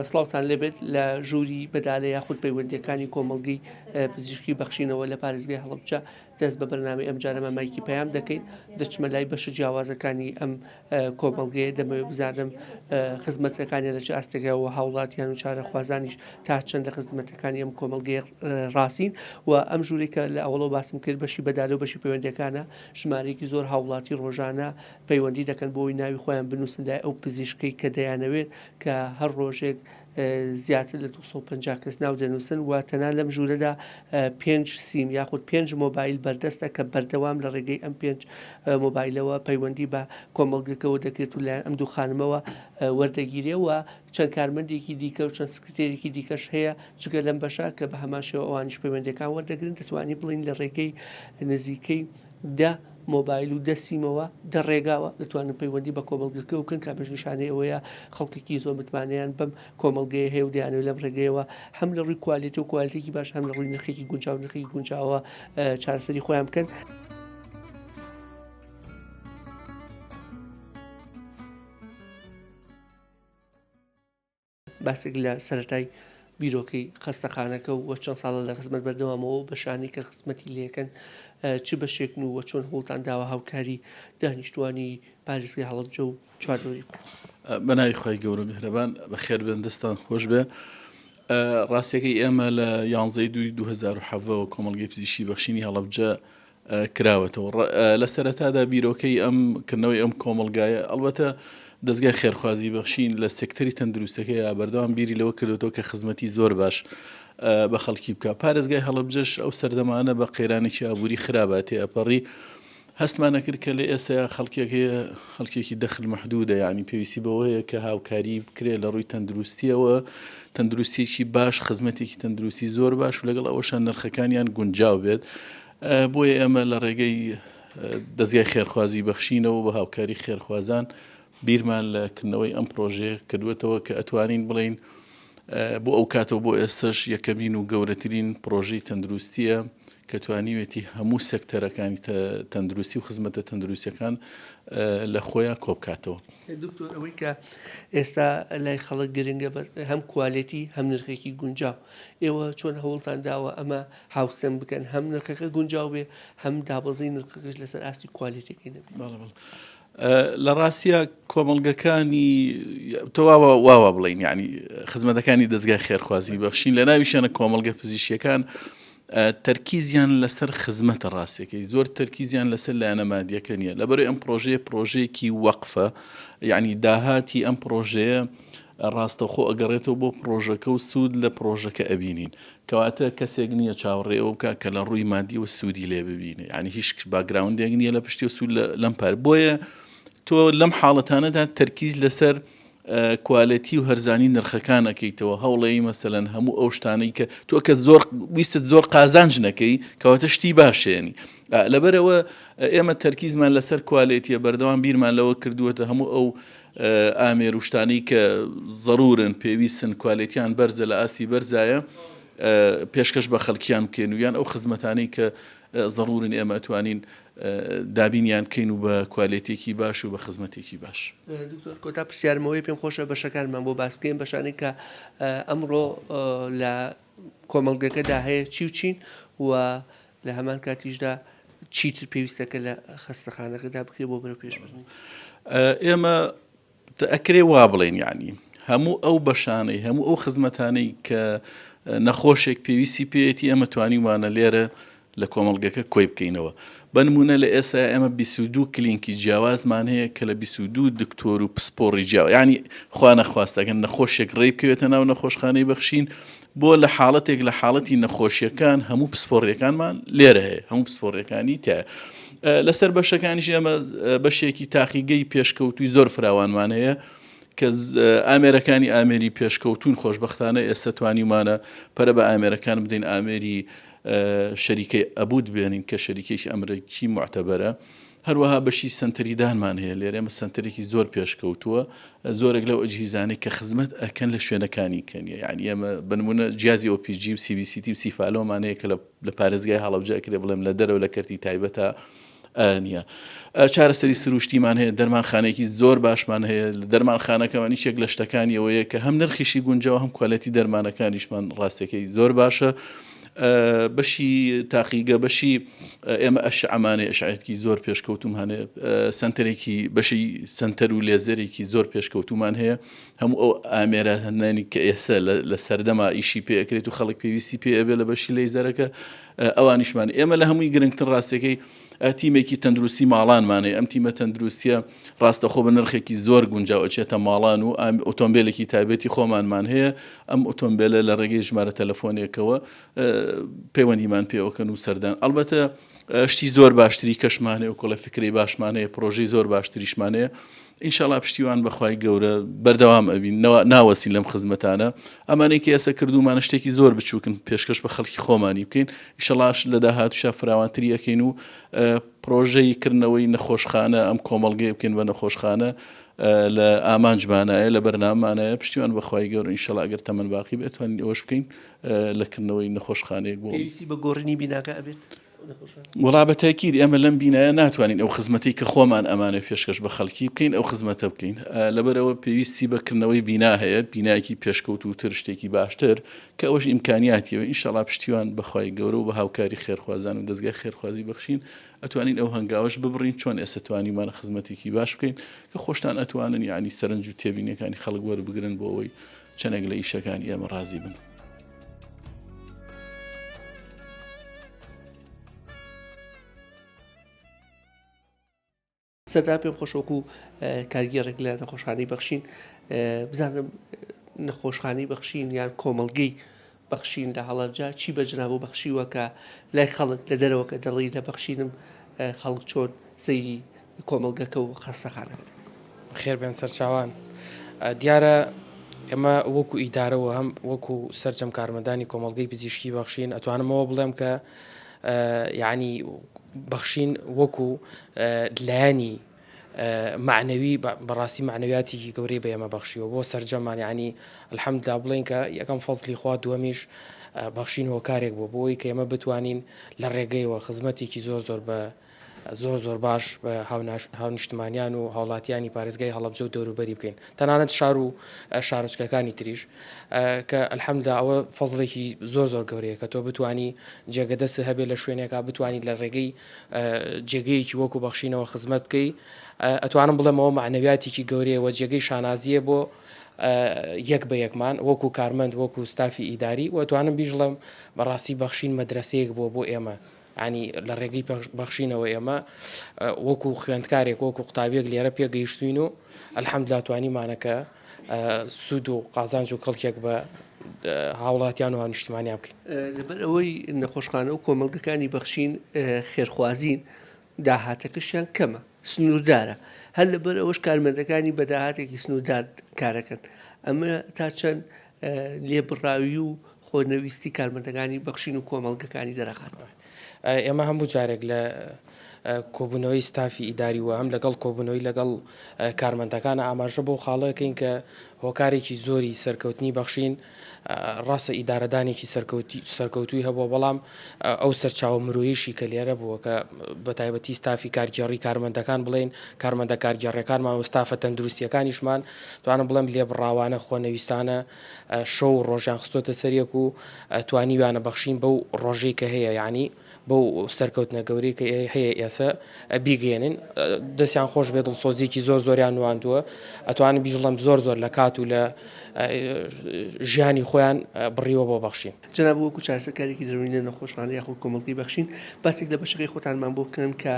سڵاوتان لێبێت لە ژووری بەدالە یاخود پەیوەندیەکانی کۆمەڵگەی پزیشکی بەخشینەوە لە پارێزگای هەڵەبجە دەست بە بەرنامەی ئەم جارەمە مایکی پەیام دەکەین دەچمە لای بەشە جیاوازەکانی ئەم کۆمەڵگەیە دەمەوێت بزانم خزمەتەکانی لە چ ئاستێگەوە هاوڵاتیان و چارەخوازانیش تا چەند لە خزمەتەکانی ئەم کۆمەڵگەی ڕاستین و ئەم ژوورێکە لە ئەوڵەوە باسم کرد بەشی بەدالە و بەشی پەیوەندیەکانە ژمارەیەکی زۆر هاوڵاتی ڕۆژانە پەیوەندی دەکەن بۆی ناوی خۆیان بنووسن لای ئەو پزیشکەی کە دەیانەوێت کە هەر ڕۆژێک زیاتر لە 250 کەس ناو دەنووسن و تەنان لەم ژوورەدا 5 سیم یاخود 5 مۆبایل بەردەستە کە بەردەوام لە ڕێگەی ئەم 5 مۆبایلەوە پەیوەندی بە کۆمەڵگەکەەوە دەکرێت و لایەن ئەم دوو خانمەوە وەردەگیرێەوە چەند کارمەندێکی دیکە و چەند سکرتێرێکی دیکەش هەیە جگە لەم بەشە کە بە هەماشەوە ئەوانیش پەیوەندەکان وەردەگرن دەتوانانی بڵین لە ڕێگەی نزیکەی دە مۆبایل و دەسیمەوە دەڕێگاوە دەتوانن پەیوەندی بە کۆمەڵگەکە بکەن کا بەشنیشانەی ئەوەیە خەڵکێکی زۆر متمانیان بەم کۆمەڵگەیە هەیە و دەیانەوە لەم ڕێگەیەوە هەم لە ڕووی کوالیتی و کوالیتێکی باش هەم لە ڕووی نرخێکی گونجاو نرخی گونجاوە چارەسەری خۆیان بکەن. باسێک لە سەرەتای بیرۆکەی خەستەخانەکە و چەند ساڵە لە خزمەت بەردەوامەوە بەشانی کە خزمەتی لێکەن چ بەشێکن و چۆن هەوڵتان داوە هاوکاری دانیشتوانی پارێزگای هەڵەبجە و چواردۆری بکەن. بەناوی خۆی گەورە میهرەبان بەخێر بێن دەستان خۆش بێ. ڕاستیەکەی ئێمە لە 11/2007 کۆمەڵگەی پزیشکی بەخشینی هەڵەبجە کراوەتەوە. لە سەرەتادا بیرۆکەی ئەم کردنەوەی ئەم کۆمەلگایە ئەڵبەتە دەستگای خێرخوازی بەخشین لە سێکتەری تەندروستەکەی بەردەوام بیری لەوە کردوەوە کە خزمەتی زۆر باش بە خەڵکی بکە. پارێزگای هەڵەبجەش ئەو سەردەمانە بە قەیرانێکی ئابووری خراپاتی ئەپەڕی هەستمانە کرد کە لە ئێستا خەڵکێکی دەخل مەحدودە، یعنی پێویستی بەوەیە کە هاوکاری بکرێت لە ڕووی تەندروستیەوە، تەندروستیێکی باش، خزمەتێکی تەندروستی زۆر باش و لەگەڵ ئەوەشان نرخەکانیان گونجاو بێت. بۆیە ئێمە لە ڕێگەی دەستگای خێرخوازی بەخشینەوە بە هاوکاری خێرخوازان بیرمان لە کردنەوەی ئەم پرۆژێ کردوێتەوە کە ئەتوانین بڵین بۆ ئەو کاتەوە بۆ ئێستش یەکەمین و گەورەترین پرۆژەی تەندروستیە کە توانیوێتی هەموو سێکتەرەکانی تەندروستی و خزمەتە تەندروستیەکان لە خۆیان کۆبکاتەوە. دکتۆر ئەوەی کە ئێستا لای خەڵک گرنگە هەم کوالیتی هەم نرخێکی گونجاو، ئێوە چۆن هەوڵتان داوە ئەمە هاوسەم بکەن هەم نرخەکە گونجاو بێ هەم دابەزەی نرخەکەش لەسەر ئاستی کوالیتێکی نەبێت؟ لە ڕاستیە کۆمەڵگەکانی تەواوە واوە بڵین، یعنی خزمەتەکانی دەستگای خێرخوازی بەخشین لە ناویشانە کۆمەڵگە پزیشکیەکان تەرکیزیان لەسەر خزمەتە ڕاستیەکەی زۆر تەرکیزیان لەسەر لایەنە مادیەکە نییە. لەبەرەوەی ئەم پرۆژەیەکی وەقفە، یعنی داهاتی ئەم پرۆژەیە ڕاستەخۆ ئەگەڕێتەوە بۆ پرۆژەکە و سوود لە پرۆژەکە ئەبینین، کەواتە کەسێک نییە چاوەڕێەوە بکە کە لە ڕووی مادی و سوودی لێ ببینێ، یعنی هیچ باگراوندێک نییە لە پشتی و سوود لەم پار. بۆیە تۆ لەم حاڵەتانەدا تەرکیز لەسەر کوالیتی و هەرزانی نرخەکانەکەیتەوە، هەوڵەی مەسەلەن هەموو ئەو شتانەی کە تۆ کە ویستت زۆر قازانج نەکەی کەواتە شتی باشێنی. لەبەرەوە ئێمە تەرکیزمان لەسەر کوالیتیە، بەردەوام بیرمان لەوە کردووەتە هەموو ئەو ئامێر و شتانەی کە ضرورن پێویستن کوالیتیان بەرزە لە ئاستی بەرزایە پێشکەش بە خەڵکیان بکەین و یان ئەو خزمەتانەی کە ضرورن ئێمە ئەتوانین دابینیان بکەین و بە کوالیتێکی باش و بە خزمەتێکی باش. دکتۆر کۆتا پرسیارمەوەی پێم خۆشە بەشەکانمان بۆ باس بکەین، بەشانەی کە ئەمڕۆ لە کۆمەڵگەکەدا هەیە چی و چین و لە هەمان کاتیشدا چیتر پێویستەکە لە خەستەخانەکەدا بکرێت بۆ بەرەو پێشبردنی. ئێمە ئەکرێ وا بڵێن، یعنی هەموو ئەو بەشانەی هەموو ئەو خزمەتانەی کە نەخۆشێک پێویستی پێێتی ئەمە توانیوانە لێرە لە کۆمەڵگەکە کۆی بکەینەوە. بنمونە لە ئێستا ئێمە 22 کلینکی جیاوازمان هەیە کە لە 22 دکتۆر و پسپۆڕی جیاواز، یعنی خوا نەخواستەکەن نەخۆشێک ڕێ بکەوێتە ناو نەخۆشخانەی بەخشین بۆ لە حاڵەتێک لە حاڵەتی نەخۆشیەکان هەموو پسپۆڕیەکانمان لێرە هەیە، هەموو پسپۆڕیەکانی تایە. لەسەر بەشەکانیش ئێمە بەشێکی تاقیگەی پێشکەوتوی زۆر فراوانمان هەیە کە ئامێرەکانی ئامێری پێشکەوتون خۆشبەختانە ئێستا توانیمانە پەرە بە ئامێرەکان بدەین ئامێری شەریکەی ئەبود بێنین کە شەریکێکی ئەمریکی معتەبەرە. هەروەها بەشی سنتەریدانمان هەیە لێرە، ئێمە سنتەرێکی زۆر پێشکەوتووە، زۆرێک لەو ئەجهیزانەی کە خزمەت ئەکەن لە شوێنەکانی کەنیە، یعنی ئێمە بنمونە جیازی ئۆپیجی و CBCT و سیفالۆمان هەیە کە لە پارێزگای هەڵەبجە ئەکرێ بڵێم لە دەرەوە لە کەرتی تایبەتە نییە. چارەسەری سروشتیمان هەیە، دەرمانخانەیەکی زۆر باشمان هەیە، لە دەرمانخانەکەمان هیچێک لە شتەکانی ئەوەیە کە هەم نرخیشی گونجەوە هەم کوالەتی دەرمانەکانیشمان ڕاستەکەی زۆر باشە. بەشی تاقیگە بەشی ئێمە ئەشعمانێ ئەشعەتی زۆر پێشکەوتوم هەنێ، سنتەرێکی بەشی سنتەر و لێزەرێکی زۆر پێشکەوتومان هەیە. هەموو ئەو ئامێرە هەنانی کە ئێستا لە سەردەما ئیشی پێ ئەکرێت و خەڵک پێویستی پێ ئەبێ لە بەشی لێزەرەکە ئەوانیشمان. ئێمە لە هەمووی گرنگتر ڕاستەکەی تیمێکی تەندروستی ماڵانمانێ. ئەم تیمە تەندروستیە ڕاستەخۆ بە نرخێکی زۆر گونجاو ئەچێتە ماڵان و ئۆتۆمبیلێکی تایبەتی خۆمانمان هەیە. ئەم ئۆتۆمبیلە لە ڕێگەی ژمارە تەلەفۆنێکەوە پەیوەندیمان پێوەکەن و سەردان. ئەلبەتە شتی زۆر باشتری کەشمانەیە و کۆڵە فکری باشمانەیە، پرۆژەی زۆر باشتریشمانەیە. ئینشاءڵڵا پشتیوان بەخوای گەورە بەردەوام ئەبین، ناوەسی لەم خزمەتانە. ئەمانەی کە ئێستا کردومانە شتێکی زۆر بچووکن پێشکەش بە خەڵکی خۆمانی بکەین. ئینشاءڵڵا لە داهاتووشا فراوانتری ئەکەین و پرۆژەی کردنەوەی نەخۆشخانە ئەم کۆمەڵگەی بکەین بە نەخۆشخانە لە ئامانجمانایە، لە بەرناممانایە. پشتیوان بەخوای گەورە ئینشاءڵڵا ئەگەر تەمەن باقی بێت توانین ئەوەش بکەین لەکردنەوەی نەخۆشخانەیەک بۆ بە گۆڕینی بیناکە ئەبێت. وڵا بە تاکید ئێمە لەم بینایە ناتوانین ئەو خزمەتی کە خۆمان ئەمانە پێشکەش بە خەڵکی بکەین ئەو خزمەتە بکەین. لەبەرەوە پێویستی بەکردنەوەی بینا هەیە، بینایەکی پێشکەوت و تر شتێکی باشتر کە ئەوش ئیمکانیاتیەوە. ئینشاءڵڵا پشتیوان بەخوای گەورە و بە هاوکاری خێرخوازان و دەستگای خێرخوازی بەخشین ئەتوانین ئەو هەنگاوەش ببڕین چۆن ئێستا توانیمانە خزمەتێکی باش بکەین کە خۆشتان ئەتوانن یعنی سەرنج و تێبینیەکانی خەڵک وەربگرن بۆ ئەوەی چەندێک لە ئیشەکانی ئێمە ڕازی بن. سەردا پێم خۆشەوەکو کارگێڕێک لە نەخۆشخانەی بەخشین بزانم نەخۆشخانەی بەخشین یان کۆمەڵگەی بەخشین لە هەڵەبجە چی بە جناب و بەخشیوە کە لای خەڵک لە دەرەوە کە دەڵی لە بەخشینم خەڵک چۆن سەیری کۆمەڵگەکە و خەستەخانەکە. خێر بێن سەرچاوان. دیارە ئێمە وەکو ئیدارەوە هەم وەکو سەرجەم کارمەندانی کۆمەڵگەی پزیشکی بەخشین ئەتوانمەوە بڵێم کە یعنی بەخشین وەکو لایانی معنەوی بەڕاستی معنەویاتێکی گەورەی بە ئێمە بەخشیوە بۆ سەرجەمان. ینی الحەمدلا بڵێن کە یەکەم فەزلی خوا دووەمیش بەخشین هۆکارێک بۆ بۆی کە ئێمە بتوانین لە ڕێگەیەوە خزمەتێکی زۆر باش بە هاونیشتمانیان و هاوڵاتیانی پارێزگای هەڵەبجە و دەوروبەری بکەین، تەنانەت شار و شارۆچکەکانی تریش کە الحەمدلا ئەوە فەزڵێکی زۆر گەورەیە کە تۆ بتانی جێگەدەست هەبێ لە شوێنێکا بتوانیت لە ڕێگەی جێگەیەکی وەکو بەخشینەوە خزمەت بکەی. ئەتوانم بڵێمەوە معنەویاتێکی گەورەیەوە جێگەی شانازیە بۆ یەک بە یەکمان وەکو کارمەند وەکو ستافی ئیداری و ئەتوانم بیژڵم بەڕاستی بەخشین مەدرسەیەک بۆ ئێمە. ینی لە ڕێگەی بەخشینەوە ئێمە وەکو خوێندکارێک وەکو قوتابیەک لێرە پێگەیشتوین و الحەمدلا توانیمانەکە سوود و قازانج و کەڵکێک بە هاوڵاتیان و هاونیشتمانیان بکەین. لەبەر ئەوەی نەخۆشخانە و کۆمەڵگەکانی بەخشین خێرخوازین داهاتەکەشیان کەمە، سنووردارە، هەر لەبەر ئەوەش کارمەندەکانی بە داهاتێکی سنووردار کارەکەن. ئەمە تا چەند لێبڕاوی و خۆنەویستی کارمەندەکانی بەخشین و کۆمەڵگەکانی دەرەخات. ئێمە هەموو جارێک لە کۆبوونەوەی ستافی ئیداری وە هەم لەگەڵ کۆبوونەوەی لەگەڵ کارمەندەکان ئاماژە بۆ خاڵەکەین کە هۆکارێکی زۆری سەرکەوتنی بەخشین ڕاستە ئیدارەدانێکی سەرکەوتوی هەبووە، بەڵام ئەو سەرچاوە مرۆیشی کە لێرە بووە کە بە تایبەتی ستافی کارگێڕی کارمەندەکان بڵێن کارمەندە کارگێڕەکانمان و ستافە تەندروستیەکانیشمان توانم بڵێم لێبڕاوانە خۆنەویستانە شەو ڕۆژیان خستۆتە سەرێک و توانیوانە بەخشین بەو ڕۆژەی کە هەیە، ینی بەو سەرکەوتنە گەورەی کە هەیە ئێستا بیگەێنن دەستیان خۆش بێت دڵسۆزیێکی زۆریان نواندووە ئەتوانن بیژڵم زۆر لە کات و لە ژیانی خۆیان بڕیوە بۆ بەخشین. جەناب وەکو چارەسەرکارێکی دەرونی نەخۆشخانە یاخود کۆمەڵگەی بەخشین باسێک لە بەشەکەی خۆتانمان بۆ بکەن کە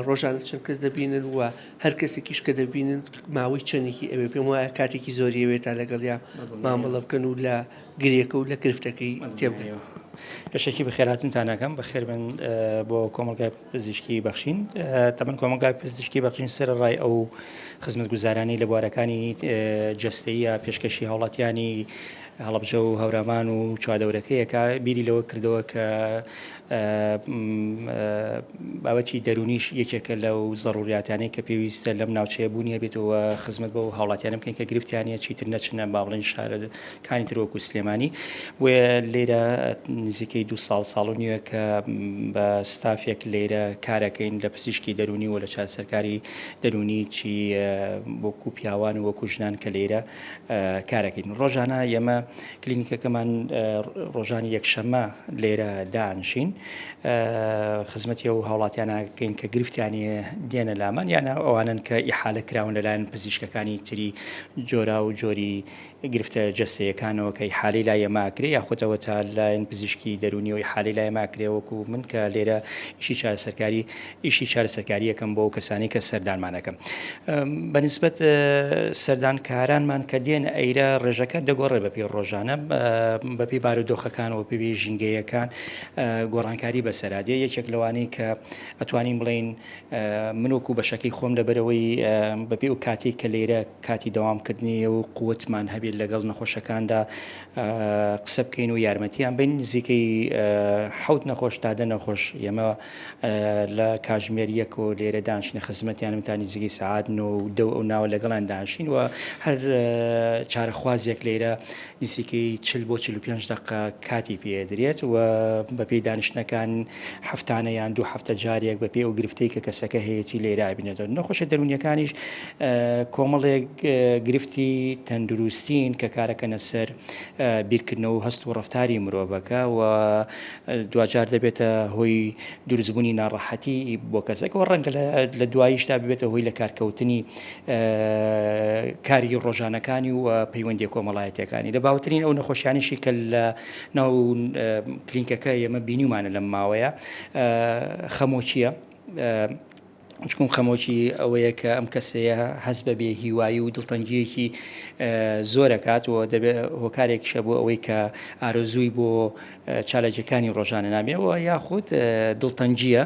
ڕۆژانە چەند کەس دەبینن و هەر کەسێکیش کە دەبینن ماوەی چەندێکی ئەوێ پێم وایە کاتێکی زۆری ئەوێت تا لەگەڵیان مامەڵە بکەن و لە گرێکە و لە کرفتەکەی تێبگەن. پێشێکی بەخێراتنتان ئەەکەم بەخێر بن بۆ کۆمەلگای پزیشکی بەخشین. تەمەن کۆمەلگای پزیشکی بەخشین سەرڕای ئەو خزمەتگوزارانی لە بوارەکانی جەستەیە پێشکەشی هاوڵاتیانی هەڵەبجە و هەورامان و چوادەورەکەیەکە بیری لەوە کردەوە کە بابەتی دەرونیش یەکێکە لەو ضروریاتانەی کە پێویستە لەم ناوچەیە بوونیە بێتەوە خزمەت بە هاوڵاتیانە بکەین کە گرفتیانە چیتر نەچنە باڵێن شارەکانی ترۆک و سلێمانی وێ لێرە نزیکەی 2 ساڵ و نیوە کە بە ستافێک لێرە کارەکەین لە پزیشکی دەرونی و لە چارەسەرکاری دەرونی چی وەکو پیاوان و وەکو ژنان کە لێرە کارەکەین ڕۆژانە ئێمە کلینیکەکەمان ڕۆژانی یەکشەممە لێرە دانشین خزمەتی و هاوڵاتیانەکەین کە گرفتیانی دێنە لامان یانە ئەوانن کە ئیحالە کراون لەلایەن پزیشکەکانی تری جۆرا و جۆری گرفتە جەستەیەکانەوە کە حالی لای ئەماکرێ یاخۆتەوە تا لایەن پزیشکی دەرونی و حالی لای ماکرێ وەکو من کە لێرە ئیشی چارەسەرکاری یەکەم بۆ کەسانی کە سەردانمانەکەم بەنسبەت سەردانکارانمان کە دێن ئەیرە ڕێژەکە دەگۆڕێ بەپێ ڕۆژانە بەپی بارودۆخەکانەوە پێوی ژینگەیەکان گۆڕانکاری بەسەرادێ یەکێک لەوانەی کە ئەتوانین بڵین من وەکو بەشەکەی خۆم لەبەرەوەی بەپێ و کاتی کە لێرە کاتی دەوامکردنی و قوتمان هەبێت لەگەڵ نەخۆشەکاندا قسە بکەین و یارمەتیان بین نزیکەی 7 نەخۆش تا 10 نەخۆش ئێمە لە کاژمێر یەک و لێرە دانشینە خزمەتیانمتان نزیکەی سعات و ئەو ناوە لەگەڵان دانشین و هەر چارەخوازێک لێرە نزیکەی 40 بۆ 45 دقیقە کاتی پێدرێت و بەپێی دانیشتنەکان هەفتانە یان 2 هەفتە جارێک بەپێ و گرفتەی کە کەسەکە هەیەی لێرە بینێتەوە نەخۆشە دەرونیەکانیش کۆمەڵێک گرفتی تەندروستین کە کارەکەنە سەر بیرکردنەوە و هەست و ڕەفتاری مرۆڤەکە و دوجار دەبێتە هۆی دروستبوونی ناڕەحەتی بۆ کەسەکەەوە ڕەنگە لە دواییشتا ببێتە هۆی لە کارکەوتنی کاری ڕۆژانەکانی و پەیوەندی کۆمەڵایەتەکانی لە باوترین ئەو نەخۆشیانیشی کە لە ناو کلینیکەکە ئێمە بینیمانە لەم ماوەیە خەمۆچیە چکم خەمۆکی ئەوەیە کە ئەم کەسەیە هەز بە بێ هیوایی و دڵتەنگیەکی زۆرەکاتەوە دەبێت هۆکارێکشە بۆ ئەوەی کە ئارەزووی بۆ چالەجەکانی ڕۆژانە نامێەوە یاخود دڵتەنجیە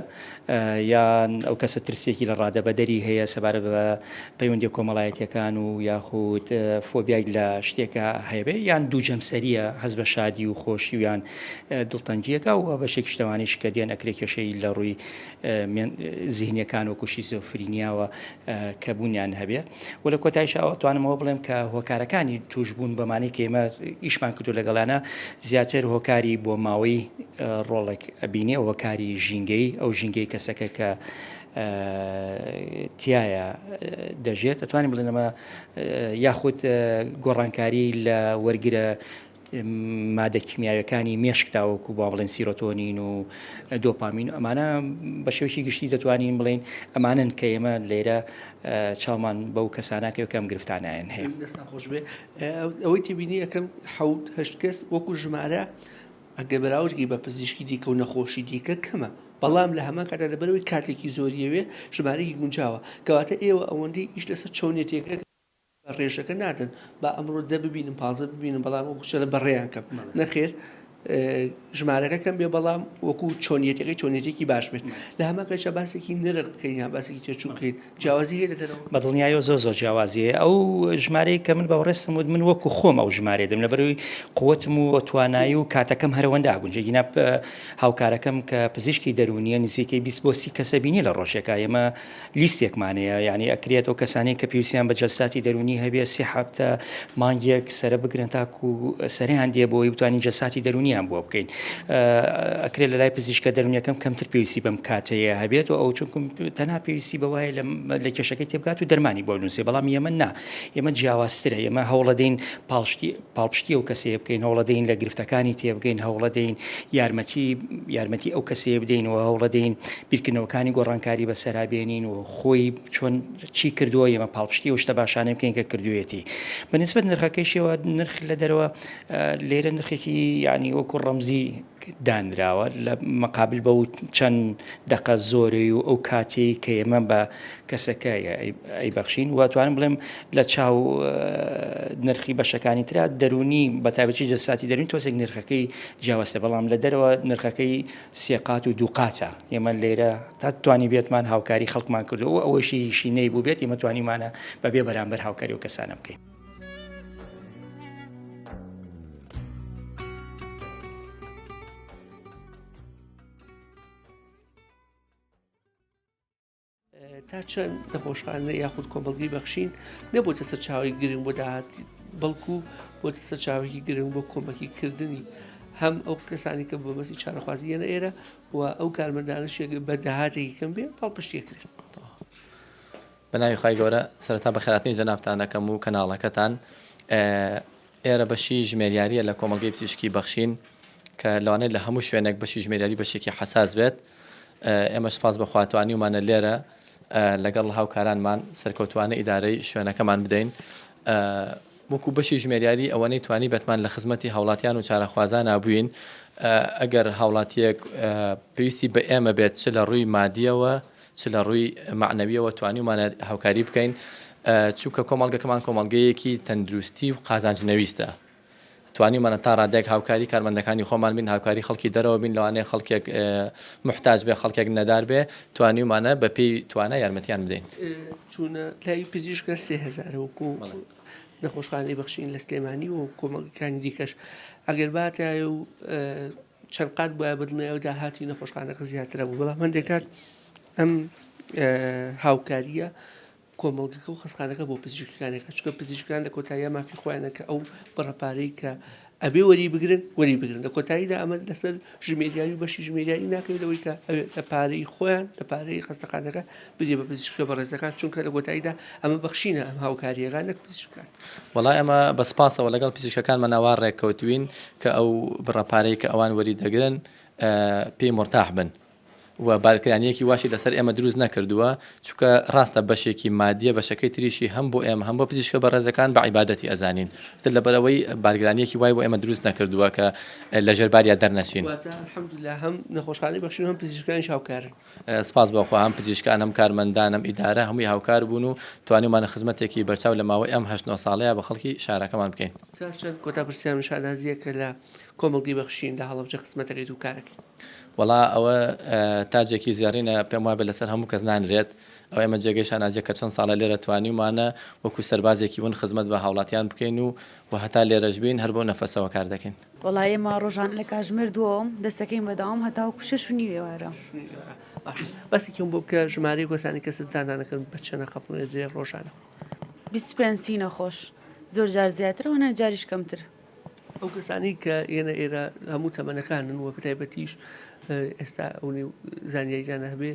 یان ئەو کەسە ترسێکی لە ڕادەبەدەری هەیە سەبارە بە پەیوەندی کۆمەڵایەتیەکان و یاخود فۆبیای لە شتێکە هەیەبێ یان دوو جەمسەریە هەز بە شادی و خۆشی و یان دڵتەنجیەکە و بەشێکی شتەوانیش کە دێن ئەکرێ کێشەی لە ڕووی زیهنیەکان و کوشی زۆفرینیاوە کە بوونیان هەبێ و لە کۆتایشەوە توانمەوە بڵێم کە هۆکارەکانی توش بوون بەمانەی کە ئێمە ئیشمان کردو لەگەڵانە زیاتر هۆکاری بۆ ماوەی ڕۆڵێک ئەبینێ هۆکاری ژینگەی ئەو ژینگەی کەسەکە کە تایە دەژێت ئەتوانین بڵێن ئەمە یاخود گۆڕانکاری لە وەرگرە مادە کیمیاویەکانی مێشکتاوەکو با بڵێن سیرۆتۆنین و دۆپامین ئەمانە بە شێوەیەکی گشتی دەتوانین بڵێن ئەمانن کە ئێمە لێرە چاومان بەو کەسانەکە یەکەم گرفتانیان هەیە دەستان خۆش بێ ئەوەی تبینی یەکەم 7 کەس وەکو ژمارە ئەگە بەراوردی بە پزیشکی دیکە و نەخۆشی دیکە کەمە بەڵام لە هەمان کاتا لەبەرەوەی کاتێکی زۆریەوێ ژمارەی گونجاوە کەواتە ئێوە ئەوەندەی ئیش لەسەر چۆنێتێکە ڕێژەکە نادن با ئەمڕۆ دە ببینم پازە ببینم بەڵام وەکوچە لە بەڕێیانکەم نەخێر ژمارەکەکەم بێ بەڵام وەکو چۆنیەتێکی باش بێت لە هەماکەشە باسێکی نرق بکەین یان باسێکی تێچوو بکەین جیاوازی هەیە لەدەرەوە بە دڵنیایەوە زۆر جیاوازیە ئەو ژمارەی کە من باوەڕێستم وت من وەکو خۆم ئەو ژمارە دەم لەبەرەوەی قوتم و توانایی و کاتەکەم هەرەوەندا گونجێگینا هاوکارەکەم کە پزیشکی دەرونیە نزیکەی 20 بۆ 30 کەسە بینی لە ڕۆژێکە ئێمە لیستێکمانەیە یعنی ئەکرێت ئەو کەسانی کە پێویستیان بە جەلساتی دەرونی هەبێ 3 هەفتە مانگێک سەرە بگرن تاکو سەریان دێ بۆی بتوانین جەلساتی دەرونیان بۆ بکەین ئەکرێت لە لای پزیشکە دەرونیەکەم کەمتر پێویستی بەم کاتەیە هەبێت و ئەو چونکم تەنها پێویستی بەوایە لە کێشەکەی تێبگات و دەرمانی بۆ نووسێ بەڵام ئێمە نا ئێمە جیاوازترە ئێمە هەوڵەدەین پاڵپشتی ئەو کەسەیە بکەین هەوڵەدەین لە گرفتەکانی تێبگەین هەوڵەدەین یارمەتی ئەو کەسەیە بدەین و هەوڵەدەین بیرکردنەوەکانی گۆڕانکاری بەسەرابێنین و خۆی چۆن چی کردووە ئێمە پاڵپشتی و شتە باشانە بکەین کە کردوێتی بەنسبەت نرخەکەیشەوە نرخ لە دەرەوە لێرە نرخێکی یعنی وەکو ڕەمزی دانراوە لە مەقابل بە چەند دقە زۆری و ئەو کاتی کە ئێمە بە کەسەکە ئەیبەخشین واتوانم بڵێم لە چاو نرخی بەشەکانی ترا دەرونی بە تایبەتی جەساتی دەرونی تۆزێک نرخەکەی جیاوازە بەڵام لە دەرەوە نرخەکەی 3 قات و 2 قاتە ئێمە لێرە تا توانی بێتمان هاوکاری خەڵکمان کردو ئەوەشی شینەی بوو بێت ئێمە توانیمانە بەبێ بەرامبەر هاوکاری و کەسانە بکەین تا چەند نەخۆشخانە یاخود کۆمەڵگەی بەخشین نەبووتە سەرچاوی گرنگ بۆ داهاتی بەڵکو بۆتە سەرچاوێکی گرنگ بۆ کۆمەکیکردنی هەم ئەو کەسانی کە بە مەسی چارەخوازیەنە ئێرە و ئەو کارمەندانەشێک بە داهاتێکی کەم بێ پاڵپشتێکرێت. بەناوی خی گەورە سەرەتا بە خێراتنی جەنابتانەکەم و کەناڵەکەتان ئێرە بەشی ژمێریاریە لە کۆمەڵگەی پزیشکی بەخشین کە لەوانەیە لە هەموو شوێنێک بەشی ژمێریاری بەشێکی حساس بێت. ئێمە سپاس بە خواتوانی ومانە لێرە لەگەڵ هاوکارانمان سەرکەوتوانە ئیدارەی شوێنەکەمان بدەین. وەکو بەشی ژمێریاری ئەوەنەی توانی بێتمان لە خزمەتی هاوڵاتیان و چارەخوازان نابووین ئەگەر هاوڵاتیەک پێویستی بە ئێمە بێت چ لە ڕووی مادیەوە چ لە ڕووی معنەویەوە توانیمانە هاوکاری بکەین چووکە کۆمەڵگەکەمان کۆمەڵگەیەکی تەندروستی و قازانجنەویستە. توانیمانە تا ڕادێک هاوکاری کارمەندەکانی خۆمان بین هاوکاری خەڵکی دەرەوە بین لەوانەیە خەڵکێک محتاج بێ خەڵکێک نەدار بێ توانیمانە بە پێی توانە یارمەتیان بدەین. چونە لای پزیشکە 3000 وەکو نەخۆشخانەی بەخشین لە سلێمانی و کۆمەڵگەکانی دیکەش ئەگەر باتایە و چەند قات بۆە بدڵێ ئەو داهاتی نەخۆشخانەکە زیاترە بوو بەڵام هەندێک کات ئەم هاوکاریە کۆمەڵگەکە و خستخانەکە بۆ پزیشکەکانێکە چکە پزیشکان لە کۆتاییە مافی خۆیانەکە ئەو بەڕەپارەی کە ئەبێ وەری بگرن لە کۆتاییدا ئەمە لەسەر ژمێریاری و بەشی ژمێریاری ناکەوێت لەوەی کە لە پارەی خۆیان لە پارەی خستەخانەکە بدێ بە پزیشکە بە ڕێزەکان چونکە لە کۆتاییدا ئەمە بەخشینە ئەم هاوکاریەکان لە پزیشکان. وەڵای ئەمە بەسپاسەوە لەگەڵ پزیشکەکانمان ناوار ڕێککەوتوین کە ئەو بڕەپارەی کە ئەوان وەری دەگرن پێی مرتاح بن. و بارکرانیەکی واشی لەسەر ئێمە دروست نەکردووە چونکە ڕاستە بەشێکی مادیە بەشەکەی تریشی هەم بۆ ئێمە هەم بۆ پزیشکە بە ڕێزەکان بە عیبادەتی ئەزانین لەبەرەوەی بارگرانیەکی وای بۆ ئێمە دروست نەکردووە کە لە ژێرباریا دەرنەچین. الحەمدوللا هەم نەخۆشخانەی بەخشین هەم پزیشکانی هاوکارن. سپاس بەخوا هەم پزیشکان هەم کارمەندان هەم ئیدارە هەمووی هاوکار بوون و توانیمانە خزمەتێکی بەرچاو لە ماوەی ئەم 8 ساڵەیە بە خەڵکی شارەکەمان بکەین. تا چەند کۆتا پرسیار شادازیە کە لە کۆمەڵگەی بەخشین لە هەڵەبجە خزمەتەکەیت و کارەکەی. وەڵا ئەوە تاجێکی زیارینە پێم وایە لەسەر هەموو کەس نانرێت ئەو ئێمە جێگەی شانازیە کە چەند ساڵە لێرە توانیمانە وەکو سەربازێکی ون خزمەت بە هاوڵاتیان بکەین و هەتا لێرەش بین هەر بۆ نەفەسەوە کار دەکەین. وەڵای ئێمە ڕۆژان لە کاتژمێر دووەم دەستەکەین بەداوام هەتاوەکو 6:30 بەسێکم بۆ بکە ژمارەی گۆسانی کەست دانانەکەن بە چەنە خەپڵێ درێ ڕۆژانە 25 نەخۆش زۆر جار زیاترەوە نە جاریش کەمتر. ئەو کەسانی کە ئێنە ئێرە هەموو تەمەنەکانن وە بەتایبەتیش ئێستا ئەوەی زانیاریدان هەبێ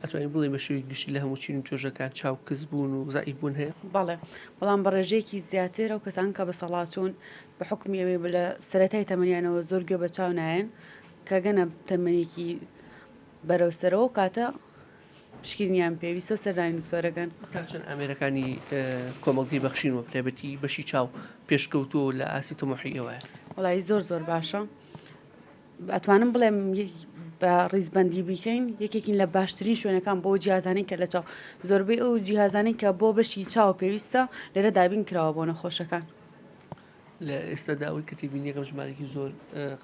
ئەتوانین بڵێ بە شێوەی گشتی لە هەموو چین تۆژەکان چاو کەس بوون و زائیف بوون هەیە. بەڵێ بەڵام بە ڕێژەیەکی زیاتر ئەو کەسان کە بە سەڵاتون بە حکمیەوەی لە سەرەتای تەمەنیانەوە زۆر گوێ بە چاو نایەن کە گەنە تەمەنێکی بەرەوسەرەوە کاتە پشکنیان پێویستە سەردانی دکتۆرەکەن. تا چەند ئامێرەکانی کۆمەڵگەی بەخشین و بەتایبەتی بەشی چاو پێشکەوتووە لە ئاسی تۆمۆحیەوەیە. وەڵای زۆر باشە ئەتوانم بڵێم بە ڕیزبەندی بیکەین یەکێکین لە باشترین شوێنەکان بۆ جیهازانی کە لە چاو زۆربەی ئەو جیهازانی کە بۆ بەشی چاو پێویستە لێرە دابین کراوە بۆ نەخۆشەکان. لە ئێستا داوای کەتیبین یەکەم ژمارەی زۆر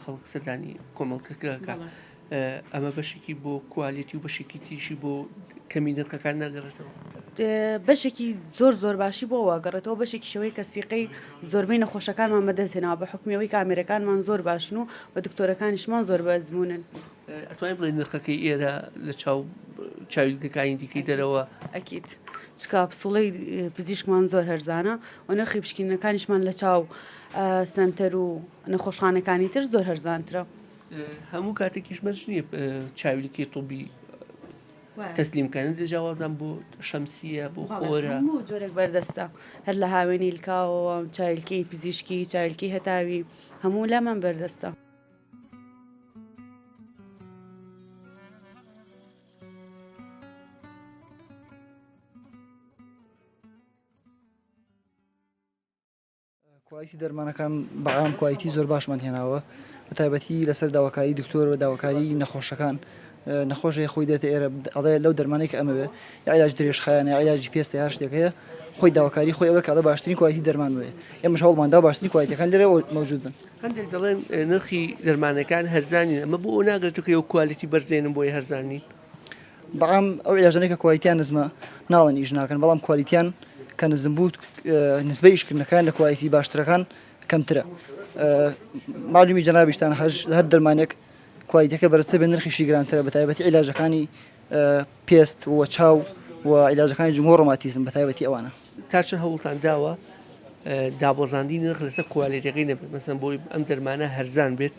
خەڵک سەردانی کۆمەڵگەکە ئەمە بەشێکی بۆ کوالیتی و بەشێکی تریشی بۆ کەمی نرخەکان ناگەڕێتەوە. بەشێکی زۆر باشی بۆ واگەڕێتەوە بەشێکی شەوەی کە سیقەی زۆربەی نەخۆشەکانمان بەدەستێنەوە بە حکمیەوەی کامێرەکانمان زۆر باشن و بە دکتۆرەکانیشمان زۆر بەزمونن. ئەتوانین بڵێ نرخەکەی ئێرە لە چاویلگەکانی دیکەی دەرەوە ئەکیت چکا پسڵەی پزیشکمان زۆر هەرزانە و نرخی پشکینەکانیشمان لە چاو سنتەر و نەخۆشخانەکانی تر زۆر هەرزانترە. هەموو کاتێکیش مەرج نییە چاویلکی توبی تەسلیمکردن دەجاوازان بۆ شەمسیە بۆ خۆرە جۆرێک بەردەستە هەر لە هاوێنی لکاوەوە چاویلکەی پزیشکی چاویلکی هەتاوی هەموو لامان بەردەستە. کوایتی دەرمانەکان بەعام کوایتی زۆر باشمان هێناوە بەتایبەتی لەسەر داواکاری دکتۆر و داواکاری نەخۆشەکان نەخۆشی خۆی دێتە ئێرە ئەڵێ لەو دەرمانەی کە ئەمەوێ یا عیلاج درێژخایانە یا عیلاجی پێستە یا شتێکەیە خۆی داواکاری خۆی ئەوە کاڵە باشترین کوایتی دەرمان وێ ئێمەش هەوڵماندا باشترین کوایتەکان لێرە مەوجود بن. هەندێک دەڵێن نرخی دەرمانەکان هەرزانین ئەمە بۆ ئەو ناگرێت و کوالیتی بەرزێنن بۆی هەرزانی بەعام ئەو عیلاجانەی کە کوایتیان نزمە ناڵێن ئیش ناکەن بەڵام کوالیتیان کە نزم بوو نسبەی ئیشکردنەکان لە کوایتی باشترەکان کەمترە. معلومی جەنابیشتان هەر دەرمانێک کوایتەکە بەرزتر بێ نرخیشی گرانترە بەتایبەتی عیلاجەکانی پێست و چاو و عیلاجەکانی جمهور ڕۆماتیزم بە تایبەتی ئەوانە تا چەند هەوڵتان داوە دابۆزاندی نرخ لەسەر کوالیتەکەی نەبێت مەسەن بۆی ئەم دەرمانە هەرزان بێت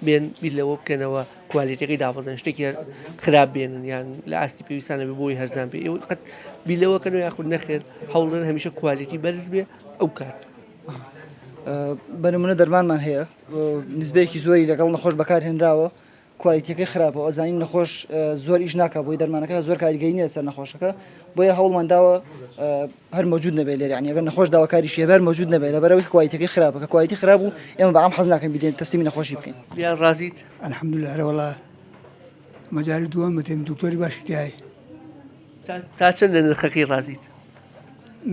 بێن بیلەوە بکەنەوە کوالیتەکەی دابۆزان شتێکی خراپ بێنن یان لە ئاستی پێویستانە بێ بۆی هەرزان بێ ئێوە قەت بیلەوەکەنەوە یاخود نەخێر هەوڵدەن هەمیشە کوالیتی بەرز بێ ئەو کات بە نمونە دەرمانمان هەیە نسبەیەکی زۆری لەگەڵ نەخۆش بەکارهێنراوە کوالیتیەکەی خراپە ئەزانین نەخۆش زۆر ئیش ناکە بۆی دەرمانەکە زۆر کاریگەری نیە سەر نەخۆشەکە بۆیە هەوڵمان داوە هەر مەوجود نەبێت لێرە یعنی ئەگەر نەخۆش داواکاریشی هەبێت مەوجود نەبێت لەبەرەوەی کوالیتیەکەی خراپە کە کوالیتی خراپ بوو ئێمە بەعام حەز ناکەین بدەین تەسلیمی نەخۆشی بکەین بیان ڕازیت الحمدلله هەرە وەڵا مەجاری دووەم بتێن دکتۆری باشی تایە تا چەند لە نرخەکەی ڕازیت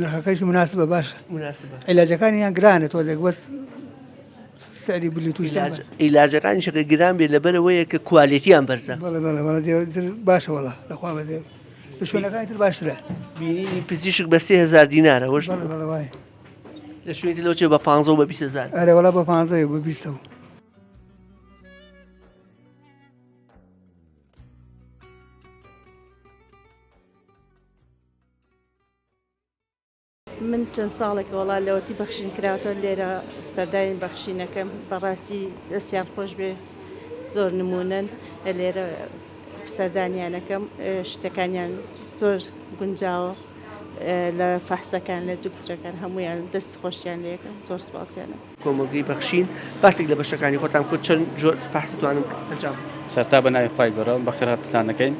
نرخەکەیش مناسبە باشە مناسبە عیلاجەکانیان گرانە تۆ دەگوەست سەری بلی توش عیلاجەکانی شەکە گران بێت لەبەرەوەیە کە کوالیتیان بەرزە باشە وەڵا لەخوا بەدێ لە شوێنەکانی تر باشترە بینینی پزیشک بە 30,000 دینارە وەش وای لە شوێنی لەو چێ بە 15 و بە 20,000 ئەرێ وەڵا بە 15 بە 20 من چەند ساڵێک وڵا لەوەتی بەخشین کراوەوە لێرە سەردانی بەخشینەکەم بەڕاستی دەستیان خۆش بێ زۆر نمونەن لێرە سەردانیانەکەم شتەکانیان زۆر گونجاوە لە فەحسەکان لە دوکتۆرەکان هەمویان دەست خۆشیان لێکم زۆر سپاسیانە کۆمەلگەی بەخشین باسێک لە بەشەکانی خۆتان کۆ چەند جۆر فەحسەتوانم ئەنجام سەرتا بە ناوی خوای گەورە بەخێرهاتتان دەکەین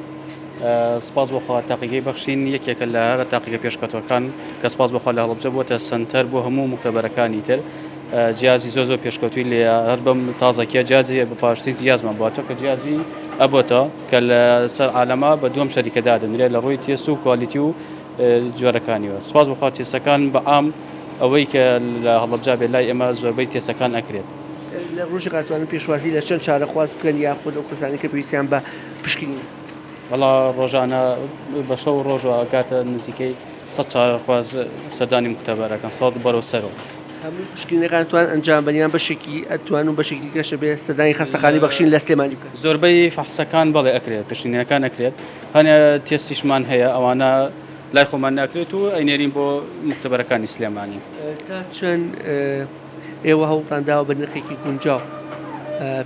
سپاس بۆخوا تاقیگەی بەخشین یەکێکە لە هەرە تاقیگە پێشکەوتەکان کە سپاس بۆخوا لە هەڵبجە بووە سنتەر بۆ هەموو مختبەرەکانی تر جیازی زۆ پێشکەوتوی لێ هەر بەم تازەکیە جیازی بە پاشتی جیازمان بواتۆ کە جیازی ئەبۆتە کە لە سەر عالەما بە دووەم شەریکەدا دەنرێت لە ڕووی تێست و کوالیتی و جۆرەکانیەوە سپاس بۆخوا تێستەکان بە ئام ئەوەی کە لە هەڵبجا بێت لای ئێمە زۆربەی تێستەکان ئەکرێت لە ڕۆژی قاتوانن پێشوازی لە چەند چارەخواز بکەن یاخود ئەو کەسانی کە پێویستیان بە پشکنی وەڵا ڕۆژانە بە شەو ڕۆژ ئاکاتە نزیکەی 100 چارەخواز سەردانی مختبەرەکان 100 بەرەو سەرەوە هەموو پشکنەکانتوان ئەنجام بەنیان بەشێکی ئەتوان و بەشێکی کەشە بێ سەردانی خەستەخانی بەخشین لە سلێمانی بکەن زۆربەی فەحسەکان بەڵێ ئەکرێت پشتینەکان ئەکرێت هەنێ تێستیشمان هەیە ئەوانە لای خۆمان ناکرێت و ئەینێرین بۆ مختبەرەکانی سلێمانی تا چەند ئێوە هەوڵتان داوە بە نرخێکی گونجاو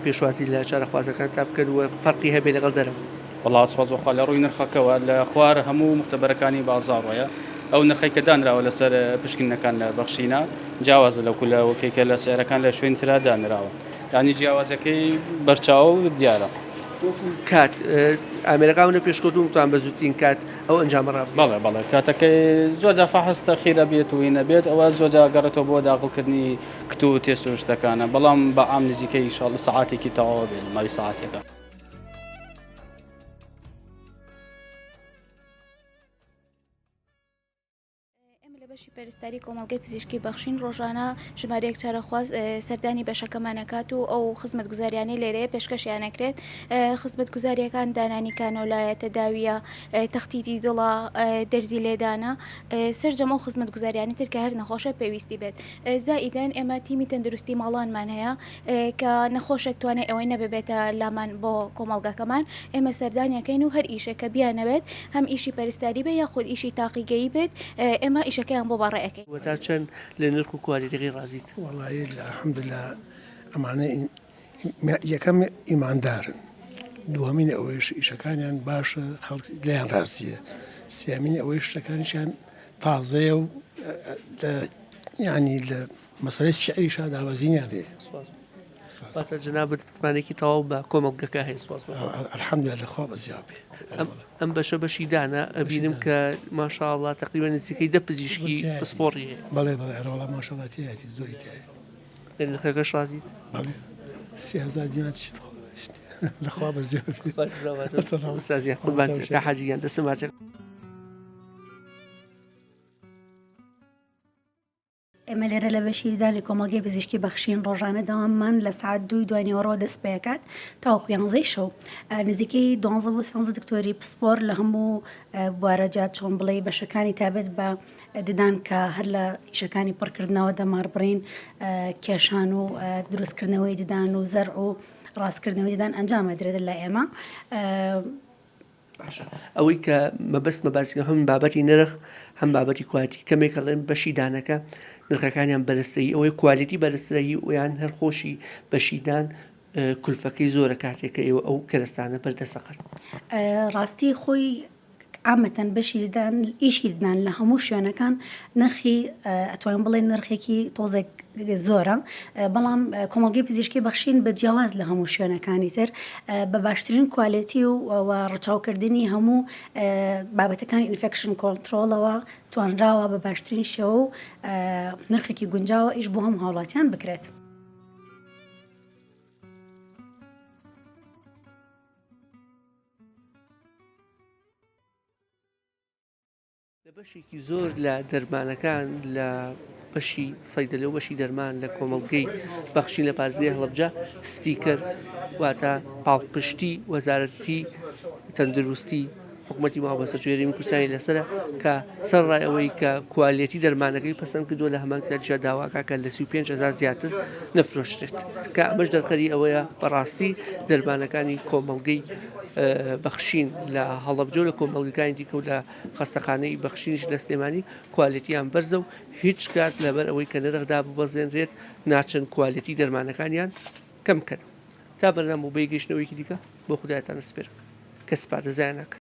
پێشوازی لە چارەخوازەکان تا بکەن و فەرقی هەبێ لەگەڵ دەرەوە وەڵا سپاس بەخوا لە ڕووی نرخەکەەوە لە خوار هەموو مختبەرەکانی بازاڕۆیە ئەو نرخی کە دانراوە لەسەر پشکنەکان لە بەخشینە جیاوازە لە کولەوەکەیکە لە سێرەکان لە شوێن ترا دانراوە یانی جیاوازەکەی بەرچاو و دیارە کات ئامێرەکانە پێشکەوتومتان بە زووترین کات ئەو ئەنجامە ڕاب بەڵێ کاتەکەی زۆرجا فەحستە خیرە بێت و نەبێت ئەوە زۆرجا گەڕێتەوە بۆ داخڵکردنی کت و تێست و شتەکانە بەڵام بە ئام نزیکەی ئینشاڵڵا سەعاتێکی تەواو بێت ماوەی سەعاتێکە بەشی پەرستاری کۆمەڵگەی پزیشکی بەخشین ڕۆژانە ژمارەیەک چارەخواز سەردانی بەشەکەمانەکات و ئەو خزمەت گوزاریانەی لێرەیە پێشکەشیانەکرێت خزمەت گوزاریەکان دانانی کانۆلایە تەداویە تەختیتی دڵە دەرزی لێدانە سەرجەم ئەو خزمەت گوزاریانی تر کە هەر نەخۆشە پێویستی بێت زائیدەن ئێمە تیمی تەندروستی ماڵانمان هەیە کە نەخۆشێک توانێت ئەوەی نەبێتە لامان بۆ کۆمەڵگەکەمان ئێمە سەردانیەکەین و هەر ئیشێک کە بیانەوێت هەم ئیشی پەرستاری بێ یاخود ئیشی تاقیگەیی بێت ئێمە ئیشەکەیان بۆ بەڕێەکەی تا چەند لە نرخ و کوالیتەکەی ڕازیت وەڵی الحەمدلله ئەمانە یەکەم ئیماندارن دووەمین ئەوەیش ئیشەکانیان باشە خەڵک لیان ڕاستیە سیامین ئەوەی شتەکانیشیان تازەیە و ینی لە مەسەلەی شیعریشا داوازینیان هەیە باتە جنابەتمانێکی تەواو بە کۆمەڵگەکە هەیە الحەمدلله لەخوا بەزیابێ ئەم بەشە بەشی دانا ئەبینم کە ماشاءڵڵا تقریبا نزیکەی 10 پزیشکی پسپۆڕی هەیە بەڵێ ئەرەوەڵا ماشاءڵڵاتی زۆری تایە لە نرخەکەش ڕازیت بەڵێ 30,000 دینار چیت لەخوا بەزیابێ حاجیان دەستم ماچێک ئێمە لێرە لە بەشی دانی کۆمەڵگەی پزیشکی بەخشین ڕۆژانە داواممان لە سعات 2 دوانیەوەڕۆ دەست پێکات تاوەکو 11 شەو نزیکەی 12 بۆ 13 دکتۆری پسپۆر لە هەموو بوارەجات چۆن بڵێ بەشەکانی تابێت بە ددان کە هەر لە ئیشەکانی پڕکردنەوە دەماربڕین کێشان و دروستکردنەوەی ددان و زەرع و ڕاستکردنەوەی ددان ئەنجامە درێت لە ئێمە ئەوەی کە مەبەستمە باسی هەم بابەتی نرخ هەم بابەتی کوالتی کەمێکەڵێن بەشی دانەکە نرخەکانیان بەرزترایی ئەوەی کوالیتی بەرزترایی ویان هەرخۆشی بەشیدان کولفەکەی زۆرە کاتێکە ئێوە ئەو کەرستانە بەردەسەقن ڕاستی خۆی ئامەتەن بەشیدان ئیشیدان لە هەموو شوێنەکان نرخی ئەتوانین بڵێن نرخێکی تۆزێک زۆرە بەڵام کۆمەڵگەی پزیشکی بەخشین بە جیاواز لە هەموو شوێنەکانی تر بە باشترین کوالیتی و ڕچاوکردنی هەموو بابەتەکانی ئینفێکشن کۆنتترۆلەوە توانراوە بە باشترین شێوە و نرخێکی گونجاوە ئیش بۆ هەموو هاوڵاتیان بکرێت. لە بەشێکی زۆر لە دەرمانەکان لە بەشی سەیدەلێ و بەشی دەرمان لە کۆمەڵگەی بەخشین لە پارێزگای هەڵەبجە ستیکەر واتە پاڵپشتی وەزارەتی تەندروستی حکوومەتی ماوەسە جوێرەی کوردستانی لەسرە کە سەرڕای ئەوەی کە کوالیتی دەرمانەکەی پەسەند کردووە لە هەمان دەرجە داواکە لە 35,000 زیاتر نەفرۆشتێت کە ئەمەش دەرکەری ئەوەیە بەڕاستی دەرمانەکانی کۆمەڵگەی بەخشین لە هەڵەبجە و لە کۆمەڵگەکانی دیکە و لە خەستەخانەی بەخشینیش لە سلێمانی کوالیتیان بەرزە و هیچ کات لەبەر ئەوەی کە نرخدا ببەزێنرێت ناچەند کوالیتی دەرمانەکانیان کەم بکەن تا بەرنامە بۆ گەیشتنەوەیکی دیکە بۆ خودایەتان سپێرم کە سپاتە زایانەکە.